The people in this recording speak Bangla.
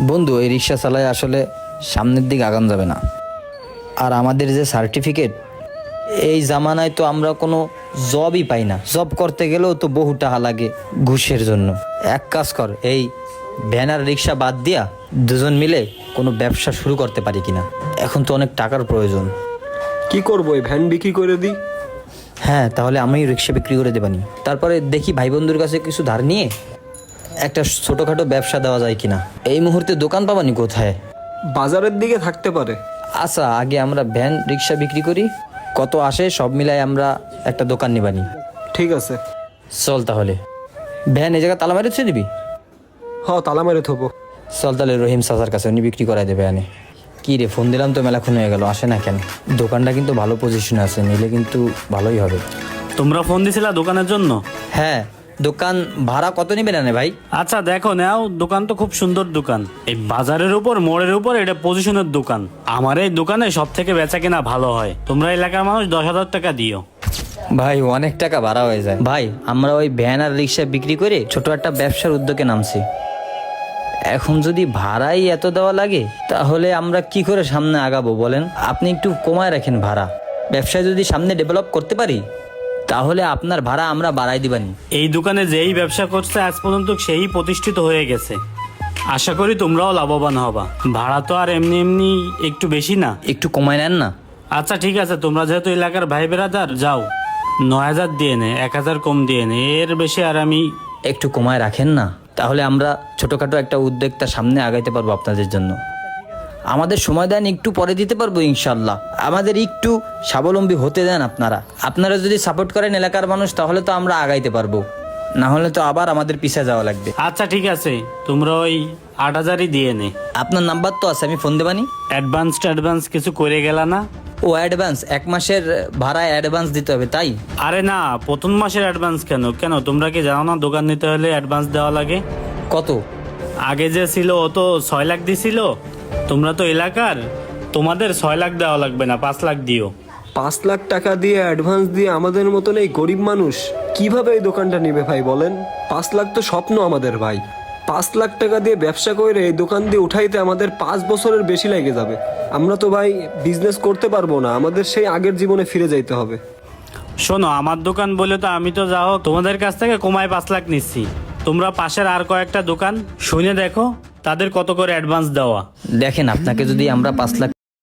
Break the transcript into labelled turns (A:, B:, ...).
A: বন্ধু, এই রিক্সা চালায় আসলে সামনের দিকে আগান যাবে না। আর আমাদের যে সার্টিফিকেট, এই জামানায় তো আমরা কোনো জবই পাই না। জব করতে গেলেও তো বহু টাকা লাগে ঘুষের জন্য। এক কাজ কর, এই ভ্যান আর রিক্সা বাদ দিয়া দুজন মিলে কোনো ব্যবসা শুরু করতে পারি কিনা। এখন তো অনেক টাকার প্রয়োজন।
B: কি করবো, এই ভ্যান বিক্রি করে দিই।
A: হ্যাঁ, তাহলে আমি রিক্সা বিক্রি করে দেবানি। তারপরে দেখি ভাই বন্ধুর কাছে কিছু ধার নিয়ে একটা ছোটোখাটো ব্যবসা দেওয়া যায় কিনা। এই মুহূর্তে দোকান পাবানি কোথায়?
B: বাজারের দিকে থাকতে পারে।
A: আচ্ছা, আগে আমরা ভ্যান রিক্সা বিক্রি করি, কত আসে সব মিলাই আমরা একটা দোকান নিবানি।
B: ঠিক আছে।
A: চল তাহলে। ভ্যান এই জায়গা তালা মেরে থুয়ে দিবি?
B: তালা মেরে থবো।
A: চল তাহলে রহিম চাচার কাছে, উনি বিক্রি করাই দেবে আনে। কি রে, ফোন দিলাম তো মেলাক্ষণ হয়ে গেল, আসে না কেন? দোকানটা কিন্তু ভালো পজিশনে আছে, নিলে কিন্তু ভালোই হবে।
C: তোমরা ফোন দিছিলা দোকানের জন্য?
A: হ্যাঁ, দোকান ভাড়া কত নিবেন আনে ভাই?
C: আচ্ছা দেখো নাও, দোকান তো খুব সুন্দর দোকান। এই বাজারের উপর, মোড়ের উপর, এটা পজিশনের দোকান। আমার এই দোকানে সব থেকে বেচা কেনা ভালো হয়। তোমরা এলাকার মানুষ 10,000 টাকা দিও।
A: ভাই অনেক টাকা ভাড়া হয়ে যায় ভাই। আমরা ওই ভ্যান আর রিক্সা বিক্রি করে ছোট একটা ব্যবসার উদ্যোগে নামছি। এখন যদি ভাড়াই এত দেওয়া লাগে, তাহলে আমরা কি করে সামনে আগাবো বলেন? আপনি একটু কমায় রাখেন ভাড়া। ব্যবসায় যদি সামনে ডেভেলপ করতে পারি, তাহলে আপনার ভাড়া আমরা বাড়াই দিবানি।
C: এই দোকানে যেই ব্যবসা করছে আজ পর্যন্ত সেই প্রতিষ্ঠিত হয়ে গেছে। আশা করি তোমরাও লাভবান হবা। ভাড়া তো আর এমনি এমনি একটু বেশি না।
A: একটু কমায় নেন না?
C: আচ্ছা ঠিক আছে, তোমরা যেহেতু এলাকার ভাই বেড়াদার, যাও 9,000 দিয়ে নে, 1,000 কম দিয়ে নে। এর বেশি আর আমি।
A: একটু কমায় রাখেন না, তাহলে আমরা ছোটখাটো একটা উদ্যোগটা সামনে আগাইতে পারবো আপনাদের জন্য। আমাদের সময় দেন, একটু পরে দিতে পারবো ইনশাল্লাহ। আমাদের একটু স্বাবলম্বী হতে দেন আপনারা যদি সাপোর্ট করেন এলাকার মানুষ, তাহলে তো আমরা আগাইতে পারবো। না হলে তো আবার আমাদের পিছে যাওয়া লাগবে।
C: আচ্ছা ঠিক আছে, তোমরা ওই 8,000-ই দিয়ে নে।
A: আপনার নাম্বার তো আছে, আমি ফোন দেবানি।
C: অ্যাডভান্স কিছু করে গেলা না?
A: ও অ্যাডভান্স, 1 মাসের ভাড়া অ্যাডভান্স দিতে হবে তাই?
C: আরে না, প্রথম মাসের অ্যাডভান্স কেন কেন তোমরা কি জানো না দোকান নিতে হলে অ্যাডভান্স দেওয়া লাগে?
A: কত?
C: আগে যে ছিল ও তো 6 লাখ দিছিল। তোমরা তো এলাকার, তোমাদের 6 লাখ দেওয়া লাগবে না, 5 লাখ দিও।
B: 5 লাখ টাকা দিয়ে অ্যাডভান্স দিয়ে আমাদের মতন এই গরিব মানুষ কিভাবে এই দোকানটা নেবে ভাই বলেন? 5 লাখ তো স্বপ্ন আমাদের ভাই। 5 লাখ টাকা দিয়ে ব্যবসা করে এই দোকান দিয়ে উঠাইতে আমাদের 5 বছরের বেশি লেগে যাবে। আমরা তো ভাই বিজনেস করতে পারবো না, আমাদের সেই আগের জীবনে ফিরে যাইতে হবে।
C: শোনো, আমার দোকান বলে তো আমি তো যাও তোমাদের কাছ থেকে কমায় 5 লাখ নিচ্ছি। তোমরা পাশের আর কয়েকটা দোকান শুনে দেখো তাদের কত করে অ্যাডভান্স দেওয়া।
A: দেখেন, আপনাকে যদি আমরা 5 লাখ